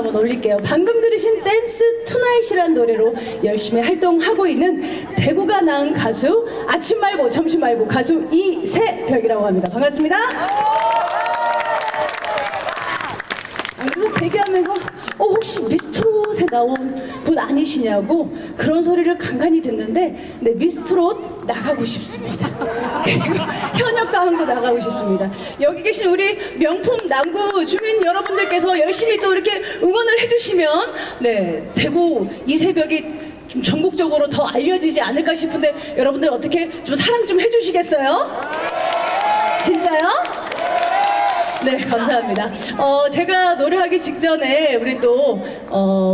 한번 올릴게요. 방금 들으신 댄스 투나잇이라는 노래로 열심히 활동하고 있는 대구가 낳은 가수, 아침 말고 점심 말고 가수 이세벽이라고 합니다. 반갑습니다. 그래서 대기하면서 혹시 미스트롯에 나온 분 아니시냐고 그런 소리를 간간히 듣는데, 네, 미스트롯 나가고 싶습니다. 그리고 현역가왕도 나가고 싶습니다. 여기 계신 우리 명품 남구 주민 여러분들께서 열심히 또 이렇게 응원을 해주시면, 네, 대구 이세벽이 좀 전국적으로 더 알려지지 않을까 싶은데, 여러분들 어떻게 좀 사랑 좀 해주시겠어요? 진짜요? 네, 감사합니다. 제가 노래하기 직전에 우리 또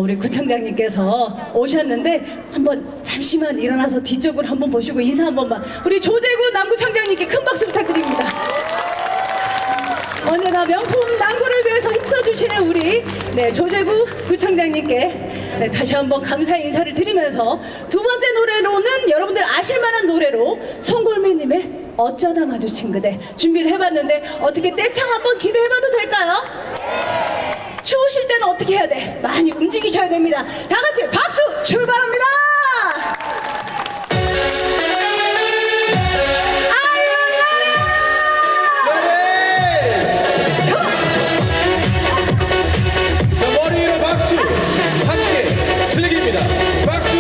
우리 구청장님께서 오셨는데, 한번 잠시만 일어나서 뒤쪽으로 한번 보시고 인사 한 번만. 우리 조재구 남구청장님께 큰 박수 부탁드립니다. 언제나 명품 남구를 위해서 힘써주시는 우리, 네, 조재구 구청장님께, 네, 다시 한번 감사의 인사를 드리면서 두 번째 노래로는 여러분들 아실만한 노래로 송골매님의 어쩌다 마주친 그대 준비를 해봤는데, 어떻게 떼창 한번 기대해봐도 될까요? 추우실 때는 어떻게 해야 돼? 많이 움직이셔야 됩니다. 다 같이 박수 출발합니다. 자, 머리 위로 박수 함께 즐깁니다. 박수.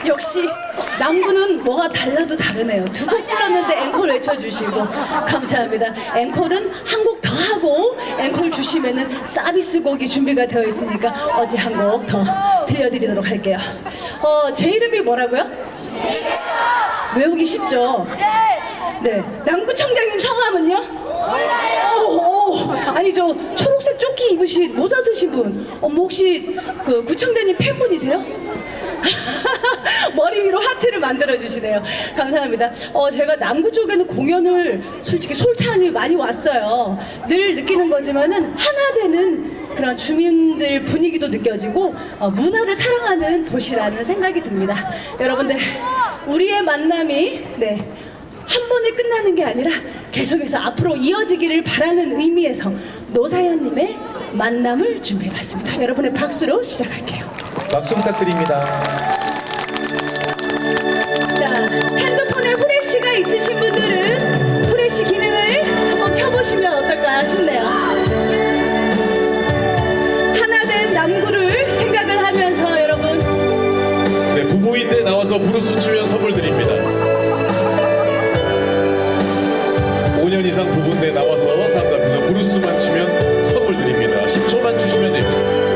역시 남구는 뭐가 달라도 다르네요. 두 곡 불렀는데 앵콜 외쳐주시고 감사합니다. 앵콜은 한 곡 더 하고 앵콜 주시면은 서비스 곡이 준비가 되어 있으니까 어제 한 곡 더 들려드리도록 할게요. 제 이름이 뭐라고요? 외우기 쉽죠? 네, 남구청장님 성함은요? 몰라요. 아니, 저 초록색 조끼 입으신 모자 쓰신 분, 혹시 그 구청장님 팬분이세요? 머리 위로 하트를 만들어 주시네요. 감사합니다. 제가 남구 쪽에는 공연을 솔직히 솔찬히 많이 왔어요. 늘 느끼는 거지만은 하나 되는 그런 주민들 분위기도 느껴지고 문화를 사랑하는 도시라는 생각이 듭니다. 여러분들 우리의 만남이 한 번에 끝나는 게 아니라 계속해서 앞으로 이어지기를 바라는 의미에서 노사연님의 만남을 준비해봤습니다. 여러분의 박수로 시작할게요. 박수 부탁드립니다. 자, 핸드폰에 후레쉬가 있으신 분들은 후레쉬 기능을 한번 켜보시면 어떨까 싶네요. 하나된 남구를 생각을 하면서 여러분 네, 부부인데 나와서 브루스 추면 선물 드립니다. 5년 이상 부부인데 나와서 사람들 앞에서 브루스만 치면 선물 드립니다. 10초만 주시면 됩니다.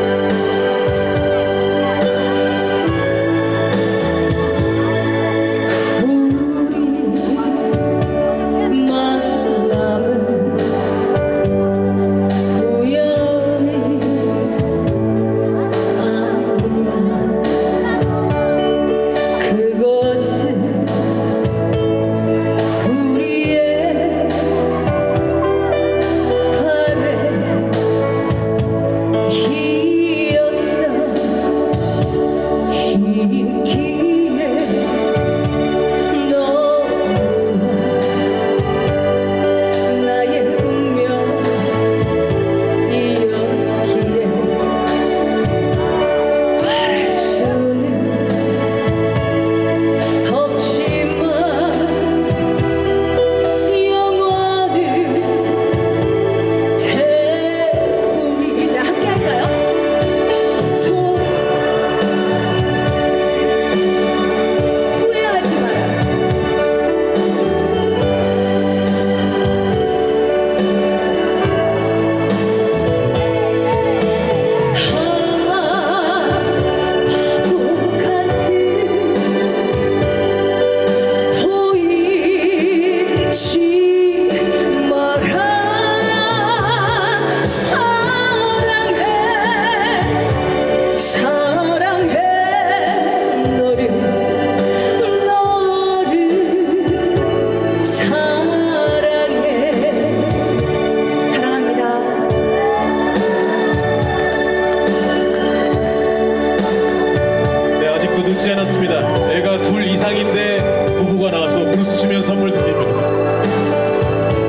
늦지 않았습니다. 애가 둘 이상인데 부부가 나와서 브루스 추면 선물 드립니다.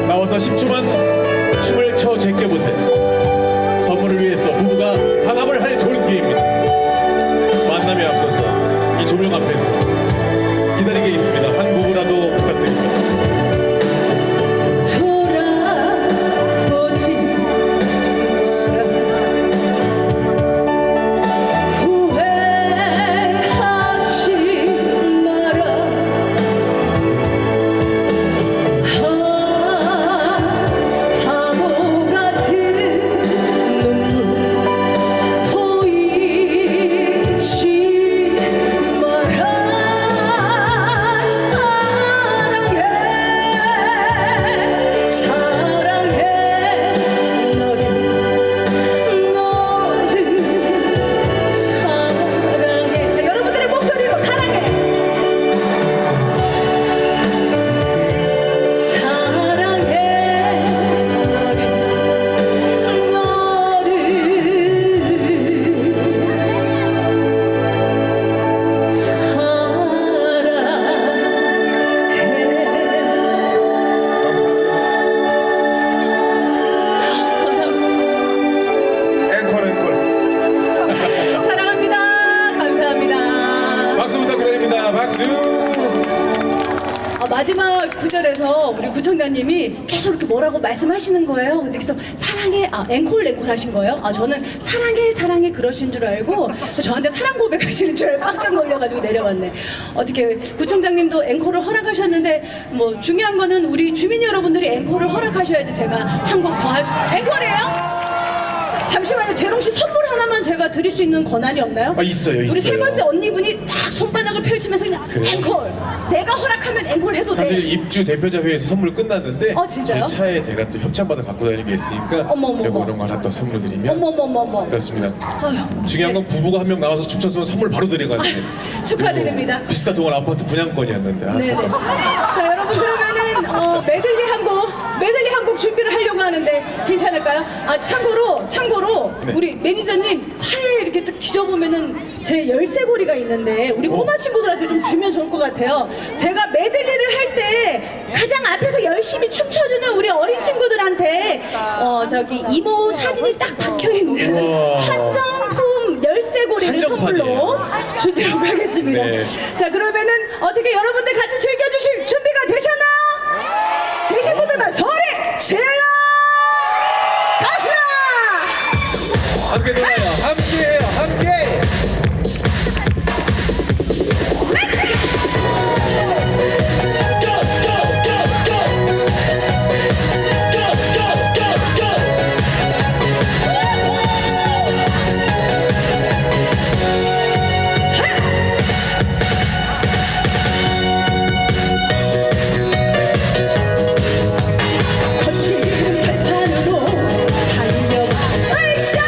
나와서 10초만 춤을 춰 제껴보세요. 선물을 위해서 부부가 단합을 할 좋은 기회입니다. 만남에 앞서서 이 조명 앞에서 기다리게 있습니다. 한 부부라도 부탁드립니다. 박수! 마지막 구절에서 우리 구청장님이 계속 이렇게 뭐라고 말씀하시는 거예요. 근데 그래서 사랑해, 앵콜 하신 거예요. 저는 사랑해 그러신 줄 알고 저한테 사랑 고백하시는 줄 알고 깜짝 놀려가지고 내려왔네. 어떻게 구청장님도 앵콜을 허락하셨는데 뭐 중요한 거는 우리 주민 여러분들이 앵콜을 허락하셔야지 제가 한 곡 더 할 수. 앵콜이에요? 잠시만요. 재롱 씨 선물 하나만 제가 드릴 수 있는 권한이 없나요? 있어요. 우리 세 번째 언니분이 딱 손바닥을 펼치면서 그냥 그래요? 앵콜. 내가 허락하면 앵콜 해도 사실 돼. 입주 대표자 회의에서 선물 끝났는데 진짜요? 제 차에 제가 또 협찬받아 갖고 다니는 게 있으니까 어머머머. 요거 이런 거 하나 또 선물 드리면 어머머머머. 그렇습니다. 아유, 중요한 건 부부가 한 명 나와서 춤췄으면 선물 바로 드리거든요. 축하드립니다. 비스타 동안 아파트 분양권이었는데 네네. 아깝습니다. 자, 여러분 그러면은 메들리 한 곡 준비를 하려고 하는데 괜찮을까요? 아 참고로 우리 매니저님 차에 이렇게 딱 뒤져보면은 제 열쇠고리가 있는데 우리 꼬마 친구들한테 좀 주면 좋을 것 같아요. 제가 메들리를 할 때 가장 앞에서 열심히 춤춰주는 우리 어린 친구들한테 저기 이모 사진이 딱 박혀있는 우와. 한정품 열쇠고리를 한정판이에요. 선물로 주도록 하겠습니다. 네. 자 그러면은 어떻게 여러분들 같이 즐겨주실 준비가 되셨나요? 되신 분들만 소리 질러 갑시다. 함께 놀아요. 함께해요, 함께. 거친 발판으로 달려가 으쌰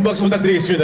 박수 부탁드리겠습니다.